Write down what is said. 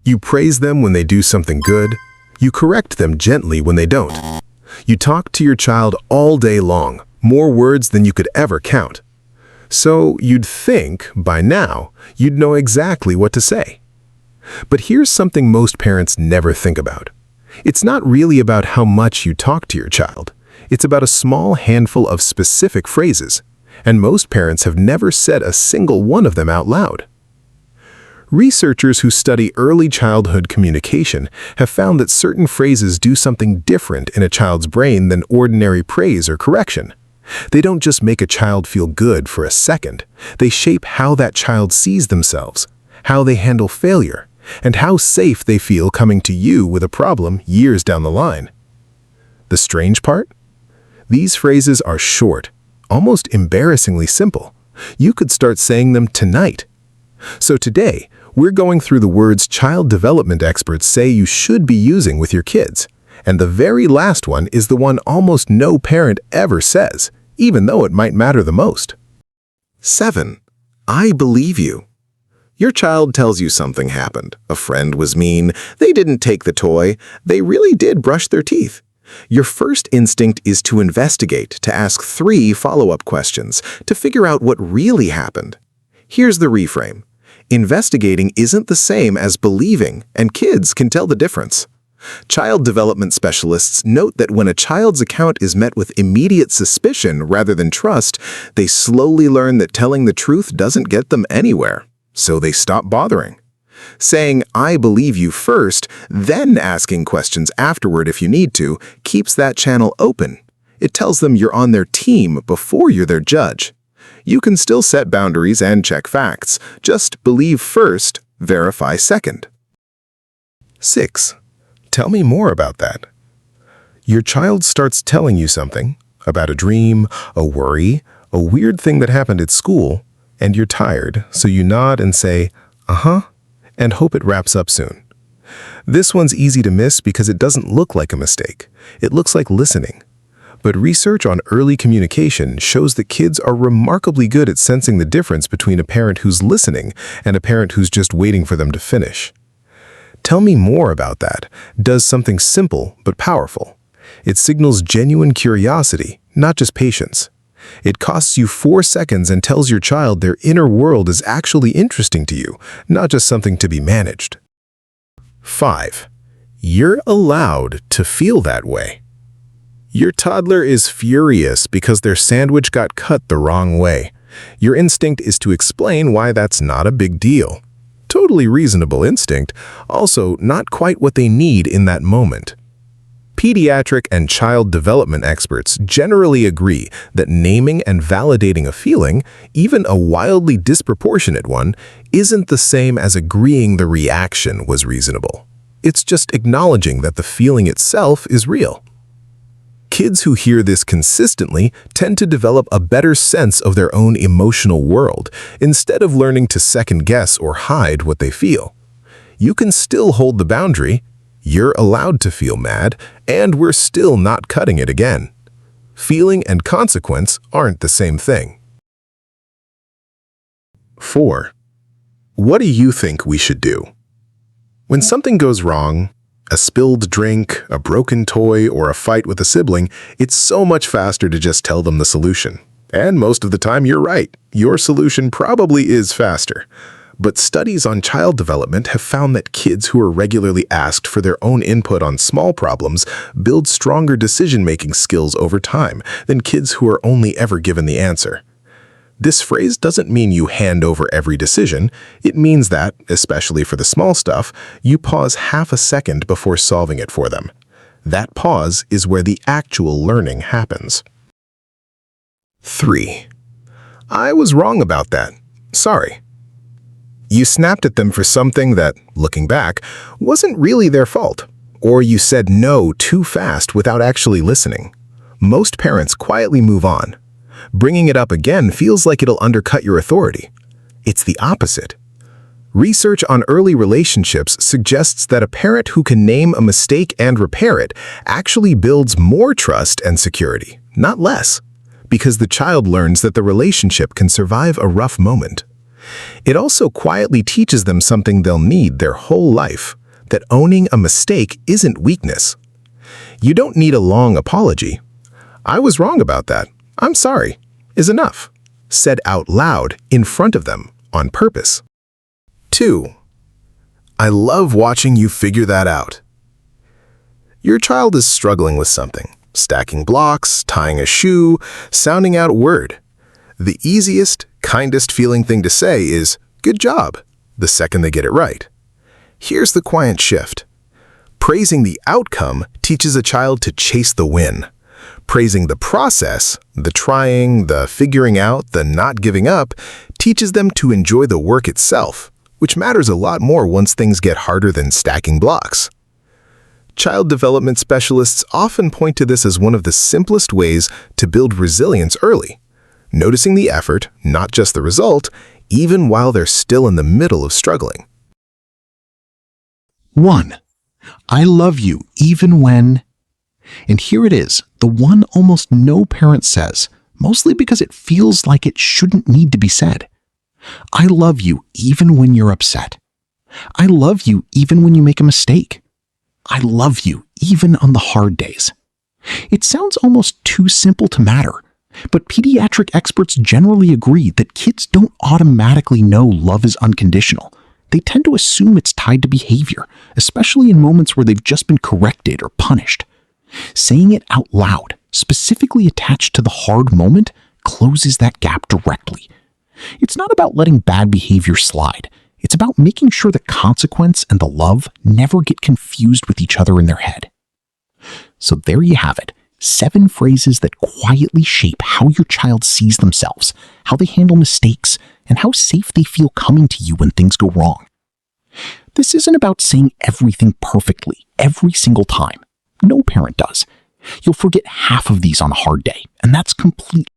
You praise them when they do something good. You correct them gently when they don't. You talk to your child all day long, more words than you could ever count. So you'd think, by now, you'd know exactly what to say. But here's something most parents never think about. It's not really about how much you talk to your child. It's about a small handful of specific phrases, and most parents have never said a single one of them out loud. Researchers who study early childhood communication have found that certain phrases do something different in a child's brain than ordinary praise or correction. They don't just make a child feel good for a second. They shape how that child sees themselves, how they handle failure, and how safe they feel coming to you with a problem years down the line. The strange part? These phrases are short, almost embarrassingly simple. You could start saying them tonight. So today, we're going through the words child development experts say you should be using with your kids. And the very last one is the one almost no parent ever says, even though it might matter the most. 7. I believe you. Your child tells you something happened. A friend was mean. They didn't take the toy. They really did brush their teeth. Your first instinct is to investigate, to ask 3 follow-up questions, to figure out what really happened. Here's the reframe. Investigating isn't the same as believing, and kids can tell the difference. Child development specialists note that when a child's account is met with immediate suspicion rather than trust, they slowly learn that telling the truth doesn't get them anywhere, so they stop bothering. Saying, I believe you first, then asking questions afterward if you need to, keeps that channel open. It tells them you're on their team before you're their judge. You can still set boundaries and check facts. Just believe first, verify second. 6. Tell me more about that. Your child starts telling you something about a dream, a worry, a weird thing that happened at school, and you're tired, so you nod and say, uh-huh, and hope it wraps up soon. This one's easy to miss because it doesn't look like a mistake. It looks like listening. But research on early communication shows that kids are remarkably good at sensing the difference between a parent who's listening and a parent who's just waiting for them to finish. Tell me more about that does something simple but powerful. It signals genuine curiosity, not just patience. It costs you 4 seconds and tells your child their inner world is actually interesting to you, not just something to be managed. 5. You're allowed to feel that way. Your toddler is furious because their sandwich got cut the wrong way. Your instinct is to explain why that's not a big deal. Totally reasonable instinct, also not quite what they need in that moment. Pediatric and child development experts generally agree that naming and validating a feeling, even a wildly disproportionate one, isn't the same as agreeing the reaction was reasonable. It's just acknowledging that the feeling itself is real. Kids who hear this consistently tend to develop a better sense of their own emotional world, instead of learning to second-guess or hide what they feel. You can still hold the boundary. You're allowed to feel mad, and we're still not cutting it again. Feeling and consequence aren't the same thing. 4. What do you think we should do? When something goes wrong, a spilled drink, a broken toy, or a fight with a sibling, it's so much faster to just tell them the solution. And most of the time, you're right. Your solution probably is faster. But studies on child development have found that kids who are regularly asked for their own input on small problems build stronger decision-making skills over time than kids who are only ever given the answer. This phrase doesn't mean you hand over every decision. It means that, especially for the small stuff, you pause half a second before solving it for them. That pause is where the actual learning happens. 3. I was wrong about that. Sorry. You snapped at them for something that, looking back, wasn't really their fault. Or you said no too fast without actually listening. Most parents quietly move on. Bringing it up again feels like it'll undercut your authority. It's the opposite. Research on early relationships suggests that a parent who can name a mistake and repair it actually builds more trust and security, not less, because the child learns that the relationship can survive a rough moment. It also quietly teaches them something they'll need their whole life, that owning a mistake isn't weakness. You don't need a long apology. "I was wrong about that. I'm sorry," is enough, said out loud in front of them on purpose. 2. I love watching you figure that out. Your child is struggling with something, stacking blocks, tying a shoe, sounding out a word. The easiest, kindest feeling thing to say is, "Good job," the second they get it right. Here's the quiet shift. Praising the outcome teaches a child to chase the win. Praising the process, the trying, the figuring out, the not giving up, teaches them to enjoy the work itself, which matters a lot more once things get harder than stacking blocks. Child development specialists often point to this as one of the simplest ways to build resilience early, noticing the effort, not just the result, even while they're still in the middle of struggling. 1. I love you even when... And here it is, the one almost no parent says, mostly because it feels like it shouldn't need to be said. I love you even when you're upset. I love you even when you make a mistake. I love you even on the hard days. It sounds almost too simple to matter, but pediatric experts generally agree that kids don't automatically know love is unconditional. They tend to assume it's tied to behavior, especially in moments where they've just been corrected or punished. Saying it out loud, specifically attached to the hard moment, closes that gap directly. It's not about letting bad behavior slide. It's about making sure the consequence and the love never get confused with each other in their head. So there you have it, 7 phrases that quietly shape how your child sees themselves, how they handle mistakes, and how safe they feel coming to you when things go wrong. This isn't about saying everything perfectly every single time. No parent does. You'll forget half of these on a hard day, and that's completely